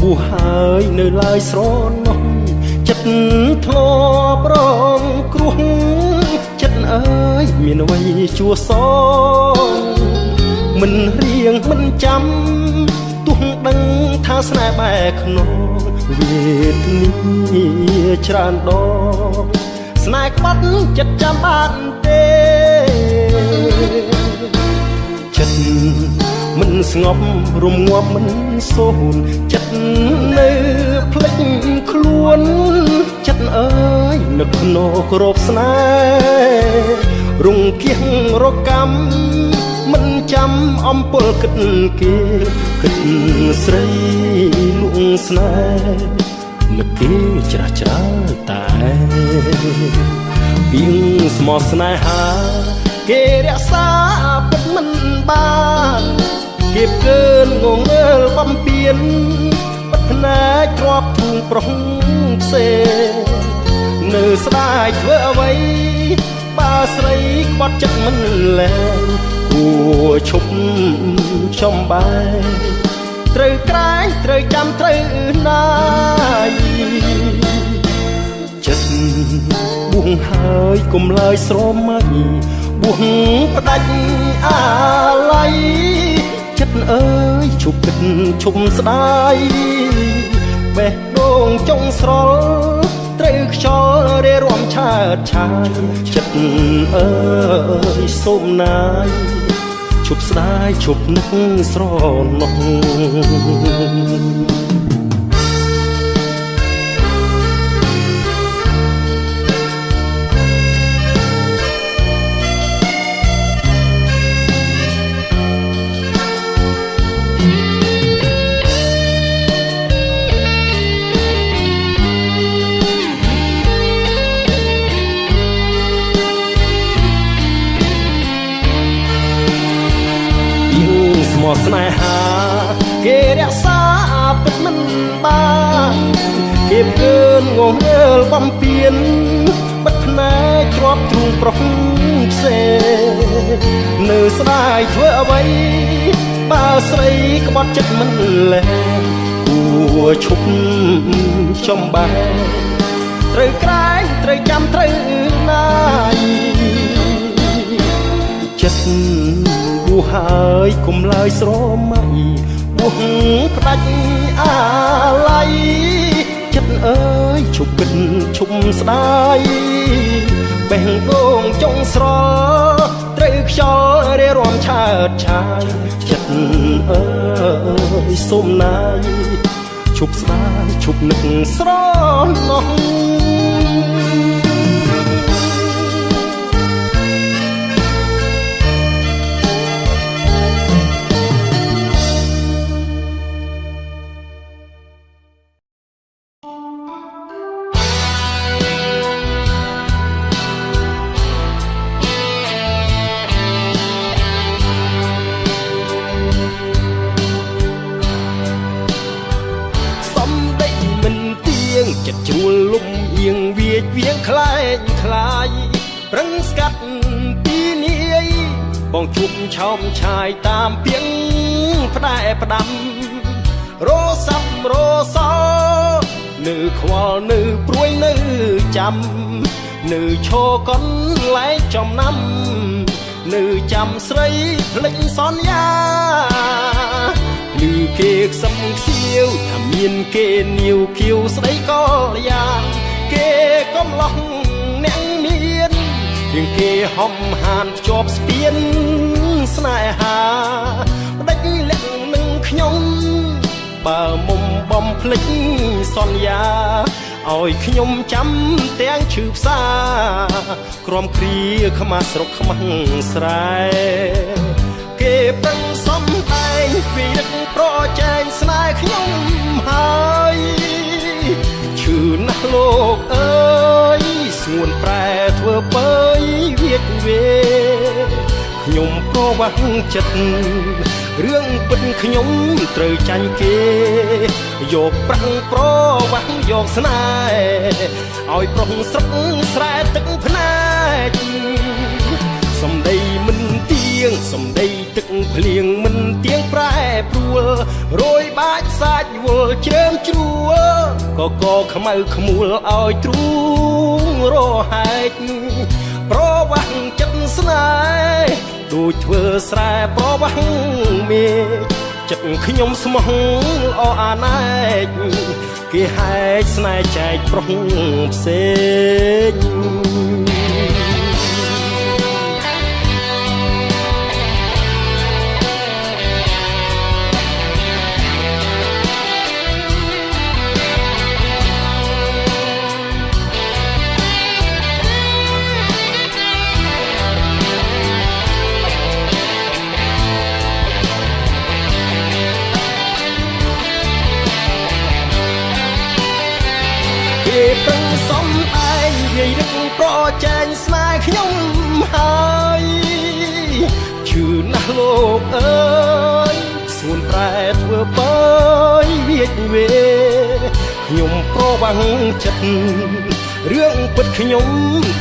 បួហើយនៅឡើយស្រណោះចិត្តធ្លាប់រងគ្រោះចិត្តអើយមានអ្វីជួសងមិនរៀងមិនចាំទោះដឹងថាស្នេហ៍បែកខ្នងវេទនាច្រើនដងស្នេហ៍ក្បត់ចិត្តចាំបានទេចិត្តមិនស្ងប់រំងាប់មិនសូន្យចិត្តនៅភ្លេចខ្លួនចិត្តអើយនឹកភ្នោគ្របស្នេហ៍រង្គៀងរកម្មមិនចាំអំពើគិតគេគិតស្រីលួងស្នេហ៍នឹកគេច្រាស់ច្រាលតែពីងស្មោះស្នេហាគេរក្សាពិតមិនបានគេផ្កើនងងើលបំពេញបិទភ្នែកទ្របធូងប្រុសផ្សេងនៅស្ដាយធ្វើអ្វីបើស្រីក្បត់ចិត្តមិនលែងគួឈប់ចំបាយត្រូវក្រែងត្រូវចាំត្រូវណាយចិត្តបួងហើយកុំឡើយស្រមៃបួងផ្ដាច់អាឡ័យចិត្តអើយឈប់គិតឈប់ស្ដាយបេះដូងចុងស្រលត្រូវខ្យល់រារាំឆើតឆាយចិត្តអើយសូមណាយឈប់ស្ដាយឈប់នឹកស្រណោះស្នេហាគេរក្សាពិតមិនបានគេផ្កើនងងើលបំពេញបិទភ្នែកទ្របទ្រូងប្រុសផ្សេងនៅស្ដាយធ្វើអ្វីបើស្រីក្បត់ចិត្តមិនលែងគួឈប់ចំបែត្រូវក្រែងត្រូវចាំត្រូវណាយចិត្តបួហើយកុំឡើយស្រមៃបួផ្ដាច់អាឡ័យចិត្តអើយឈប់គិតឈប់ស្ដាយបេះដូងចុងស្រលត្រូវខ្យល់រារាំឆើតឆាយចិត្តអើយសូមណាយឈប់ស្ដាយឈប់នឹកស្រណោះចិត្តជ្រួលលំអៀងវាចវៀងខ្លែងខ្លាយប្រឹងស្កាត់ពីនាយបងជួបឆោមឆាយតាមពីងផ្ដែផ្ដាំរសាប់រសល់នៅខ្វល់នៅព្រួយនៅចាំនៅឈរកន្លែងចំណាំនៅចាំស្រីភ្លេចសន្យាឮគេខ្សឹមខ្សៀវថាមានគេនាវខៀវស្ដីក៏យ៉ាងគេកំឡោះអ្នកមានរៀងគេហំហានភ្ជាប់ស្ពានស្នេហាផ្ដាច់លាក់នឹងខ្ញុំបើមុំបំភ្លេចសន្យាឲ្យខ្ញុំចាំទាំងឈឺផ្សាក្រំគ្រាខ្មាស់ស្រុកខ្មាស់ស្រែគេប្រឹងសំដែងពីរឹកប្រជែងស្នេហ៍ខ្ញុំហើយឈឺណាស់លោកអើយស្ងួនប្រែធ្វើពើយវាចវេខ្ញុំប្រវាស់ចិត្តរឿងពិតខ្ញុំត្រូវចាញ់គេយកប្រាំងប្រវាស់យកស្នេហ៍ឲ្យប្រុសស្រុកស្រែទឹកភ្នែកសំដីមិនទៀងសំដី ទឹកភ្លៀងមិនទៀងប្រែព្រួលរយបាច់សាច់វល់ជ្រើមជ្រួលកខ្មៅខ្មួលឲ្យទ្រូងរហែកប្រវាស់ចិត្តស្នេហ៍ដូចធ្វើស្រែប្រវាស់មេចិត្តខ្ញុំស្មោះល្អអាណែកគេហែកស្នេហ៍ចែកប្រុសផ្សេងគេប្រឹងសំឯងវាយរឹកប្រចែងស្នេហ៍ខ្ញុំហើយជឿណាស់លោកអើយសួនប្រែធ្វើបើយវាចវេខ្ញុំប្រវាំងចិត្តរឿងពិតខ្ញុំ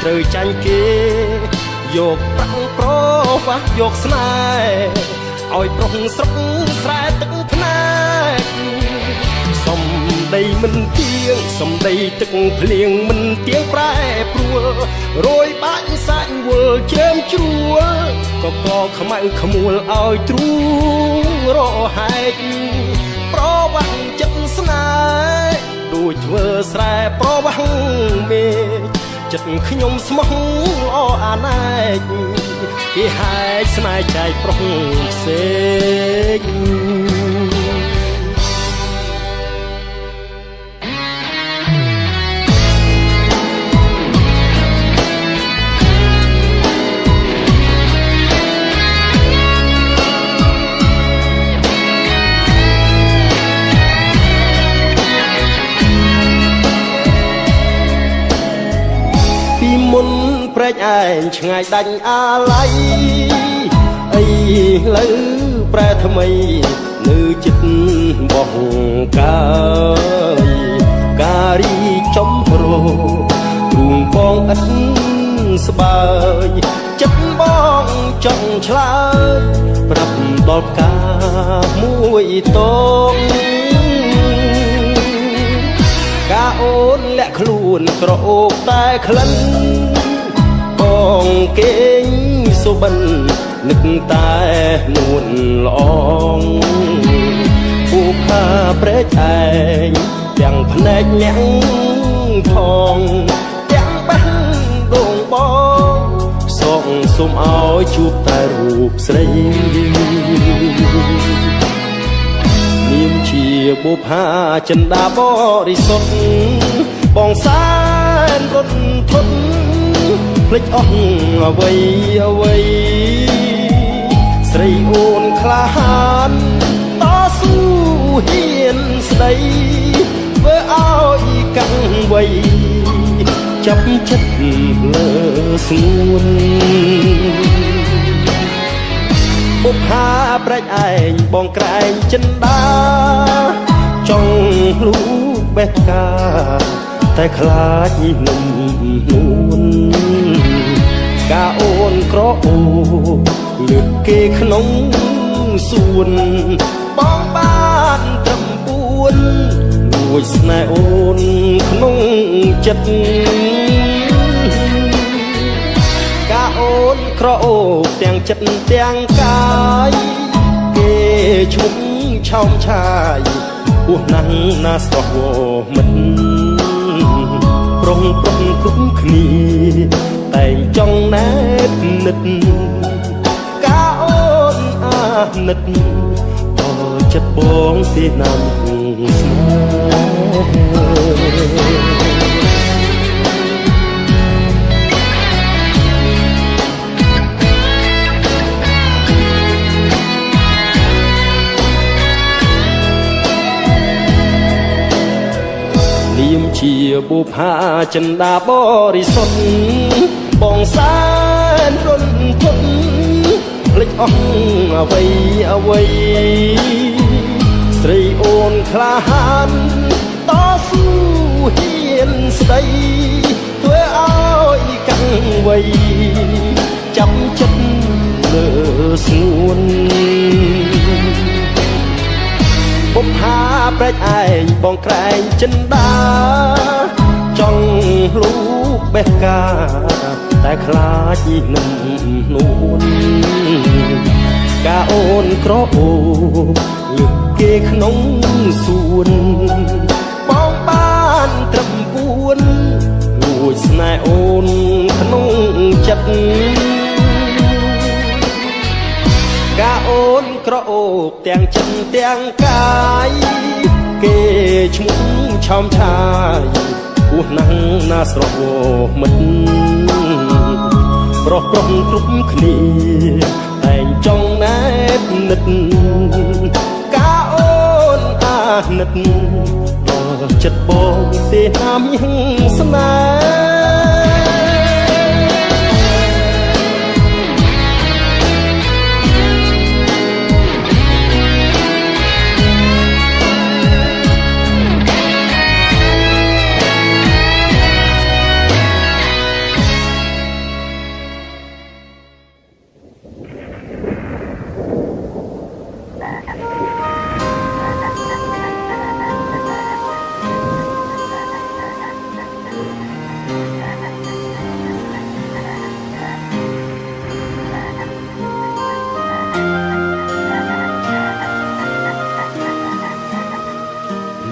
ត្រូវចាញ់គេយកប្រាំងប្រវាស់យកស្នេហ៍ឲ្យប្រុសស្រុកស្រែទឹកភ្នែកសំដីមិនទៀងសំដីទឹកភ្លៀងមិនទៀងប្រែព្រួលរយបាច់សាច់វល់ជ្រើមជ្រួលកខ្មៅខ្មួលឲ្យទ្រូងរហែកប្រវាស់ចិត្តស្នេហ៍ដូចធ្វើស្រែប្រវាស់មេចិត្តខ្ញុំស្មោះល្អអាណែកគេហែកស្នេហ៍ចែកប្រុសផ្សេងមុនព្រែកឯងឆ្ងាយដាច់អាឡ័យអីលើប្រែថ្មីនៅចិត្តបោះកាយការីចំរោទ្រូងបងឥតស្បើយចិត្តបងចង់ឆ្លើយប្រាប់ដល់ផ្កាមួយតងកាអូនលាក់ខ្លួនក្រអូបតែក្លិនបងគេងសុបិននឹកតែនួនល្អងពូផាព្រែកឯងទាំងភ្នែកញាំងផងទាំងបេះដូងបងសងសុំឲ្យជួបតែរូបស្រីនាមជាបុប្ផាចិន្តាបរិសុទ្ធបងសែនរត់ធន់ភ្លេចអស់អ្វីអ្វីស្រីអូនក្លាហានតស៊ូហ៊ានស្ដីធ្វើឲ្យកាំងវ័យចាប់ចិត្តលើស្ងួនបុប្ផាប្រែកឯងបងក្រែងចិន្តាចង់លូបេះកាតែខ្លាចនំនួនកាអូនក្រអូលើកគេក្នុងសួនបងបានត្រឹម4លួចស្នេហ៍អូនក្នុងចិត្តកាអូនក្រអូទាំងចិត្តទាំងកាយគេឈុំឆោមឆាយពោះណាស់ណាស្រស់វមិត្តប្រុងគ្រប់គ្នាតែងចង់ណែតនិតកាអូនអាណិតតចិត្តបងទេណាំស្នេហ៍នាមជាបុប្ផាចិន្តាបរិសុទ្ធបងសែនរត់ធន់ភ្លេចអស់អ្វីអ្វីស្រីអូនក្លាហានតស៊ូហ៊ានស្ដីធ្វើឲ្យកាំងវ័យចាប់ចិត្ត លើស្ងួនពុកហាប្រែកឯងបងក្រែងចិនដាចង់លូកបេះកាតែខ្លាចនឹងនួនកាអូនក្រអូលឹកគេក្នុងសួនបងបានត្រឹមពួនលួចស្នេហ៍អូនក្នុងចិត្តកាអូនក្រអូបទាំងចិត្តទាំងកាយគេឈ្មោះឆោមឆាយគោះណាំងណាស្រស់មិត្តប្រុសប្រុសគ្រប់គ្នាតែងចង់ណែបនិតកាអូនអាណិតដល់ចិត្តបងទេណាមយ៉ាងស្នេ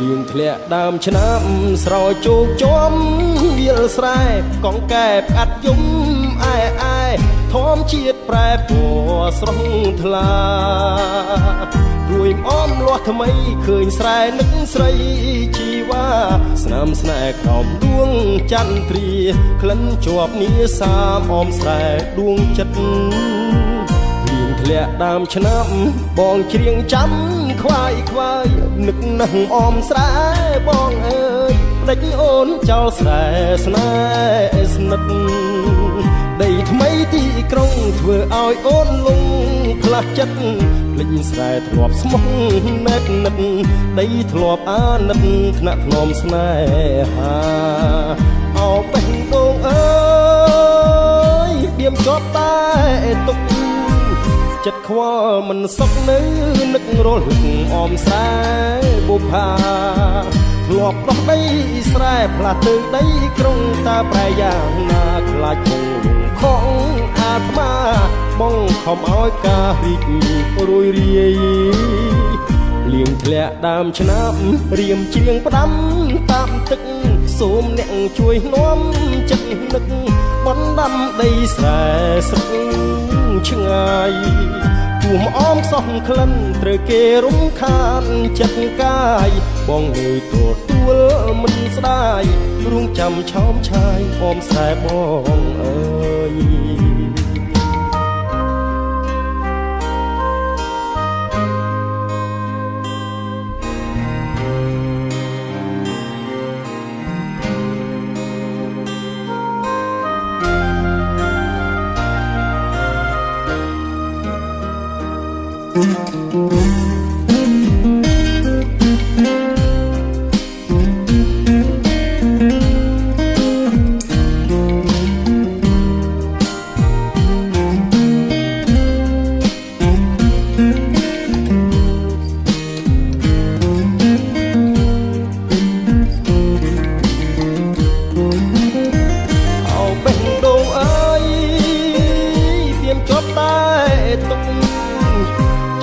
លៀងធ្លាក់ដើមឆ្នាំស្រោចជោគជុំវាលស្រែកងកែបអាត់យំអែអែធម្មជាតិប្រែពណ៌ស្រស់ថ្លារួយអមលាស់ថ្មីឃើញស្រែនឹកស្រីជីវ៉ាស្នាមស្នេហ៍ក្រោមដួងចន្ទ្រាក្លិនជាប់នាសាមអមស្រែដួងចិត្តធ្លាក់ដើមឆ្នាំបងច្រៀងចាំខ្វាយខ្វាយនឹកណាស់អមស្រែបងអើយដេចអូនចោលស្រែស្នេហ៍ស្និទ្ធដីថ្មីទីក្រុងធ្វើឲ្យអូនលងខ្លះចិត្តភ្លេចស្រែធ្លាប់ស្មោះណែតនិតដីធ្លាប់អាណិតថ្នាក់ធ្នមស្នេហាអោបេះដូងអើយបៀមជាប់តែទុកចិត្តខ្វល់មិនសុខនៅនឹករលឹកអមស្រែបុប្ផាធ្លាប់ដោះដីស្រែផ្លាស់ទៅដីក្រុងតាប្រែយ៉ាងណាខ្លាចគង់លងខំអាត្មាបងខំឲ្យការរីករួយរាយលៀងធ្លាក់ដើមឆ្នាំរៀមច្រៀងផ្ដាំតាមទឹកសូមអ្នកជួយនាំចិត្តនឹកបណ្ដាំដីស្រែស្រុកឆ្ងាយទួមអមសោះក្លិនត្រូវគេរំខានចិត្តកាយបងងើយទទួលមិនស្ដាយរួងចាំឆោមឆាយអមស្រែបងអើយ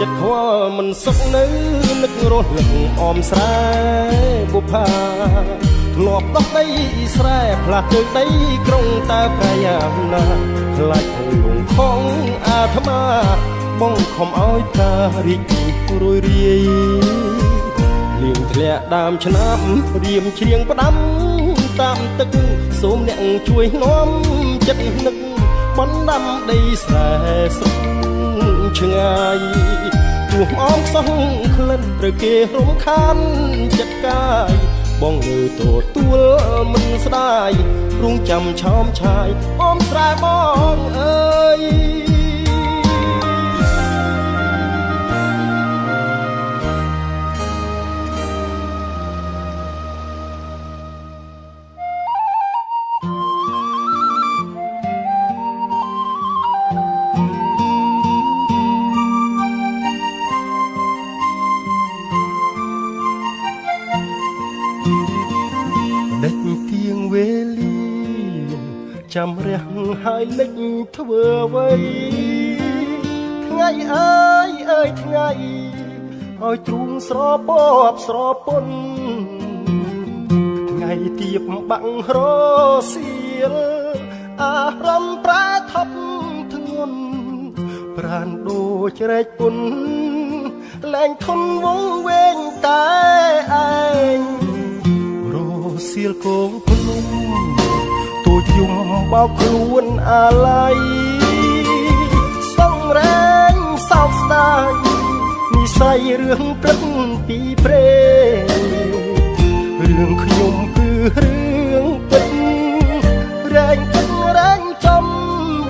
ចិត្តខ្វល់មិនសុខនៅនឹករលឹកអមស្រែបុប្ផាធ្លាប់ដោះដីស្រែផ្លាស់ទៅដីក្រុងតើប្រយ៉ាងណាខ្លាចគង់លងខំអាត្មាបងខំឲ្យការរីករួយរាយលៀងធ្លាក់ដើមឆ្នាំរៀមច្រៀងផ្ដាំតាមទឹកសូមអ្នកជួយនាំចិត្តនឹកបណ្ដាំដីស្រែស្រុកឆ្ងាយទួមអមខ្សោះក្លិនត្រូវគេរំខានចិត្តកាយបងងើយទទួលមិនស្ដាយរួងចាំឆោមឆាយអមស្រែបងអើយ ម ដេចទៀងវេលាចាំរះហើយលិចធ្វើអ្វីថ្ងៃអើយអើយថ្ងៃឲ្យទ្រូងស្រពបស្រពន់ថ្ងៃទៀបបាំងរសៀលអារម្មណ៍ប្រែថប់ធ្ងន់ប្រានដូចរែកពុនលែងធន់វងវែងតែឯងរសៀលគងភ្នំទូចយំបោកខ្លួនអាឡ័យសងរែងសោកស្ដាយនិស័យរឿងព្រឹកពីព្រេរឿងខ្ញុំគឺរឿងពិតរែងពិតរែងចំ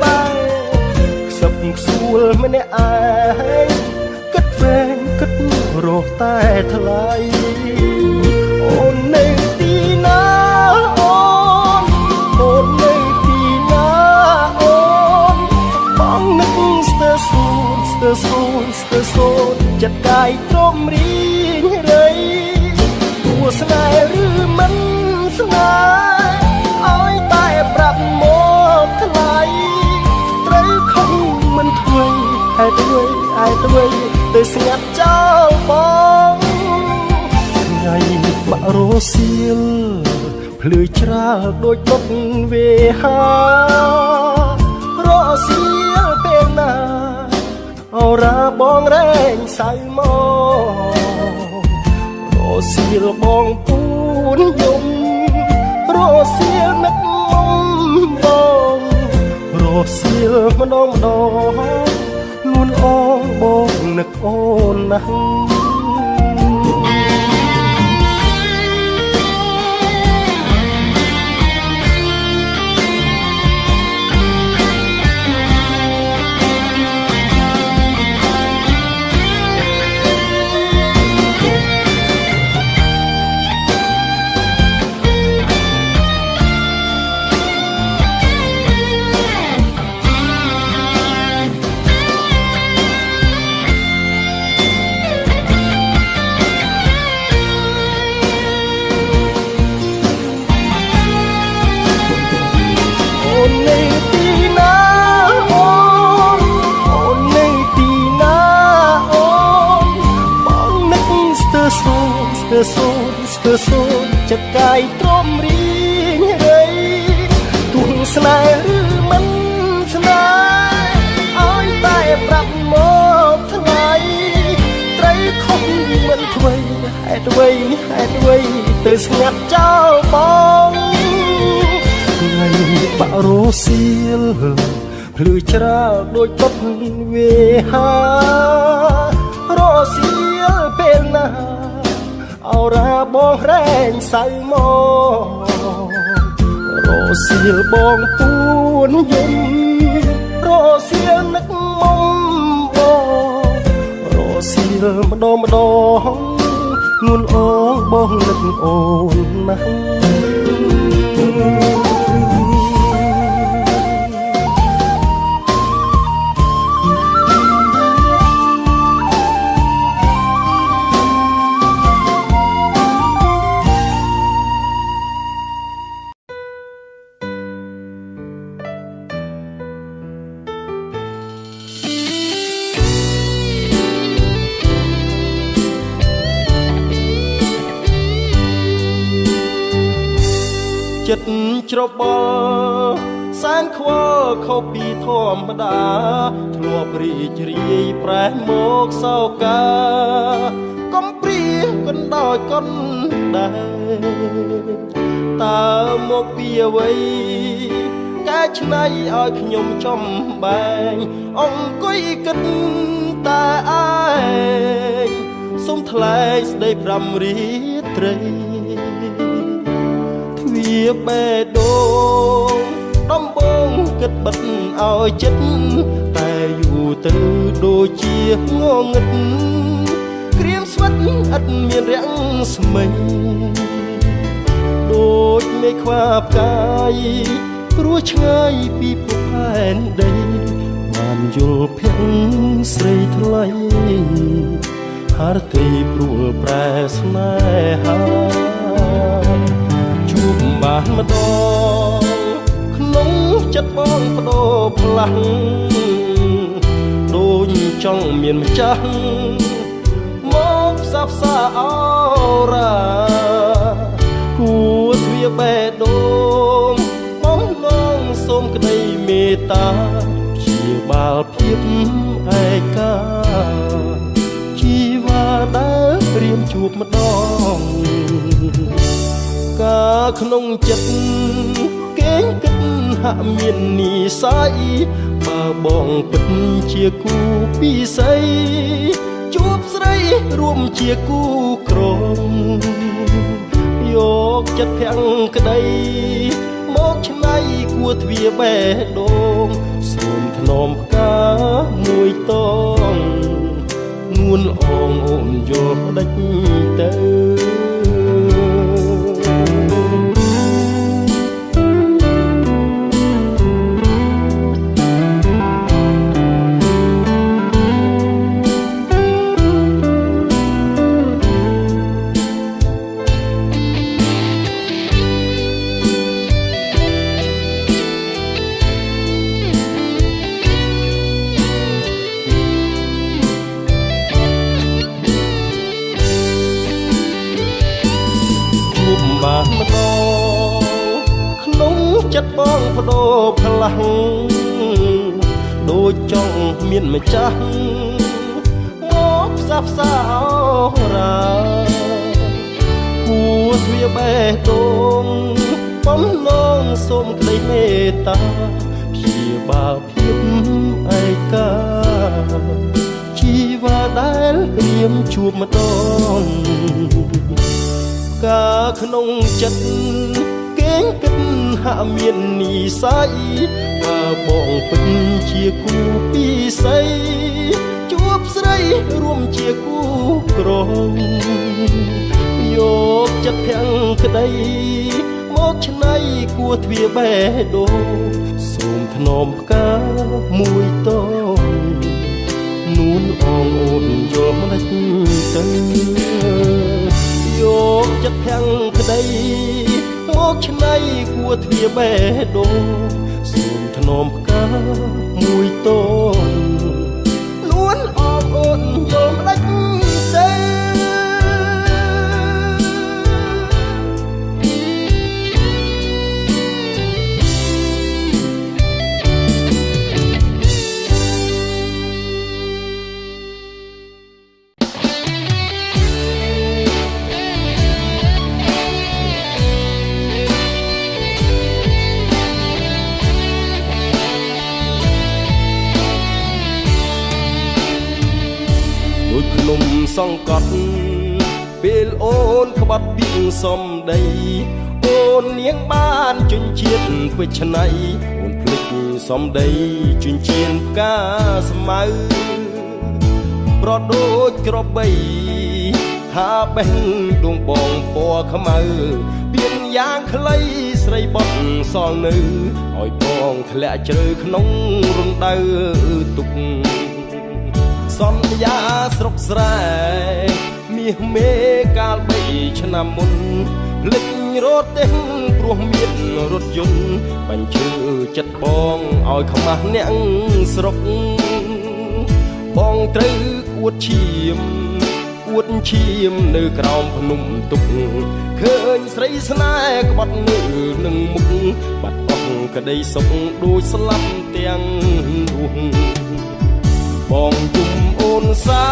បែខ្សឹបខ្សួលម្នាក់ឯងគិតវែងគិតរកតែថ្លៃអូននៅទីណាអូននៅទីណាអូនបងនឹកស្ទើសូនស្ទើសូនស្ទើសូនចិត្តកាយទ្រមរីងរៃគួស្នេហ៍ឬមិនស្នេហ៍ឲ្យតែប្រាប់មកថ្លៃត្រូវខំមិនធ្វើហេតុអ្វីទៅស្ងាត់ចោលបងថ្ងៃបាក់រសៀលភ្លឺច្រាលដូចដុតវេហារសៀលពេលណាអរាបងរែងសៅមករសៀលបងពូនយំរសៀលនឹកមុំបងរសៀលម្ដងម្ដងលួនអងបងនឹកអូនណាស់ស្ទើសូនចិត្តកាយទ្រមរីងរៃទួងស្នេហ៍ឬមិនស្នេហ៍ឲ្យតែប្រាប់មកថ្ងៃត្រូវខំមិនធ្វើហេតុអ្វីទៅស្ងាត់ចោលបងថ្ងៃបាក់រសៀលភ្លឺច្រាលដូចដុតវេហារសៀលពេលណាអរាបងរែងសៅមករសៀលបងពូនយំរសៀលនឹកមុំបងរសៀលម្ដងម្ដងនួនអងបងនឹកអូនណាស់ចិត្តច្របល់សែនខ្វល់ខុសពីធម្មតាធ្លាប់រីករាយប្រែមកសោកាកំព្រាកណ្ដោយកណ្ដែរតើមកពីអ្វីកែច្នៃឲ្យខ្ញុំចំបែងអង្គុយគិតតែឯងសុំថ្លែងស្ដីប្រាំរីត្រីវាបេះដូងដំបងគិតបិទឲ្យចិត្តតែយូរទៅដូចជាងងឹតក្រៀមស្វិតឥតមានរាំងស្មិញដូចមេឃខ្វាផ្កាយព្រោះឆ្ងាយពីភពផែនដីបានយល់ភ័ក្រស្រីថ្លៃហារតីព្រួលប្រែស្នេហា បានម្ដងក្នុងចិត្តបងបដូរផ្លាំងដូចចង់មានម្ចាស់មកផ្សះផ្សាអរ៉ាគួរទ្វាបេះដូងបំណងសូមក្តីមេត្តាព្យាបាលភាពឯកាជីវ៉ាដែលព្រាមជួបម្ដងកាក្នុងចិត្តគេងគិតហាក់មាននិស័យបើបងពិតជាគូពិស័យជួបស្រីរួមជាគូក្រមយកចិត្តភាំងក្តីមកឆ្នៃគួរទ្វាបេះដូងសូមថ្នមផ្កាមួយតងនួនអងអូនយកដេចទៅបានម្ដងក្នុងចិត្តបងបដូរផ្លាំងដូចចង់មានម្ចាស់មកផ្សះផ្សាអរ៉ាគួរទ្វាបេះដូងបំណងសូមក្តីមេត្តាព្យាបាលភាពឯកាជីវ៉ាដែលព្រាមជួបម្ដងកាក្នុងចិត្តគេងគិតហាក់មាននិស័យបើបងពិតជាគូពិស័យជួបស្រីរួមជាគូក្រមយកចិត្តភាំងក្តីមកឆ្នៃគួរទ្វាបេះដូងសូមថ្នមផ្កាមួយតងនួនអងអូនយកមិនដេចទៅយកចិត្តភាំងក្តីមកឆ្នៃគួរទ្វាបេះដូងសូមថ្នមផ្កាមួយតងនួនអងអូនយកមិនដេចទៅខ្ញុំសង្កត់ពេលអូនក្បត់ពីសំដីអូននាងបានជញ្ជាតិពេជ្រឆ្នៃអូនភ្លេចសំដីជញ្ជៀនផ្កាស្មៅប្រដូចក្របីថាបេះដួងបងពណ៌ខ្មៅពៀនយ៉ាងខ្លីស្រីបត់សល់នៅឲ្យបងធ្លាក់ជ្រៅក្នុងរណ្ដៅទុកសន្យាស្រុកស្រែមាសមេកាល3ឆ្នាំមុនភ្លេចរត់ទេព្រោះមានរថយន្តបញ្ជើចិត្តបងឲ្យខ្មាស់អ្នកស្រុកបងត្រូវអួតឈាមនៅក្រោមភ្នំទុកឃើញស្រីស្នេហ៍ក្បត់នៅនឹងមុខបាត់បង់ក្តីសុខដូចស្លាប់ទាំងរស់បងជុំអូនសា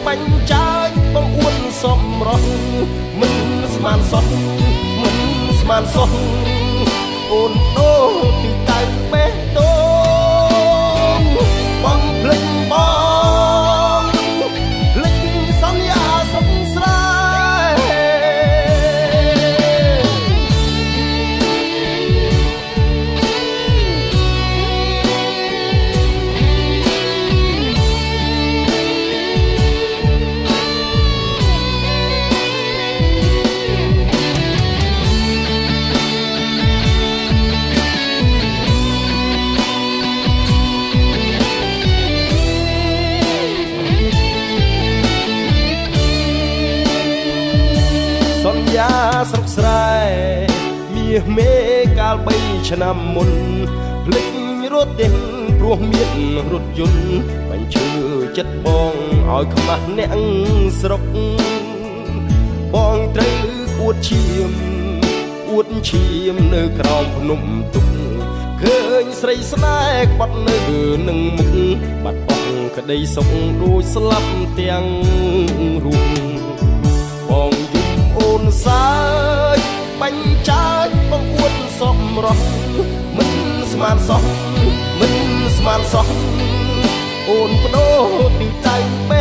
បាញ់ចាយបងអួតសំរស់មិនស្មានសោះអូនដូរពីតៅបេះដូងបងភ្លេចបងភ្លេចសន្យាស្រុកស្រែស្រុកស្រែម ះមេកាល3ឆ្នាំមុនភ្លេចរត់ទាំងព្រោះមានរថយន្តបាញ់ឈឺចិត្តបងឲ្យខ្មាស់អ្នកស្រុកបងត្រូវអួតឈាមនៅក្រោមភ្នំទុកឃើញស្រីស្នេហ៍ក្បត់នៅនឹងមុខបាត់អស់ក្តីសុខដូចស្លាប់ទាំងរូបបងយំអូនសើចបាញ់ចាចបងអួតសមរស់មិនស្មានសោះអូនបដូរទីតាំងពេ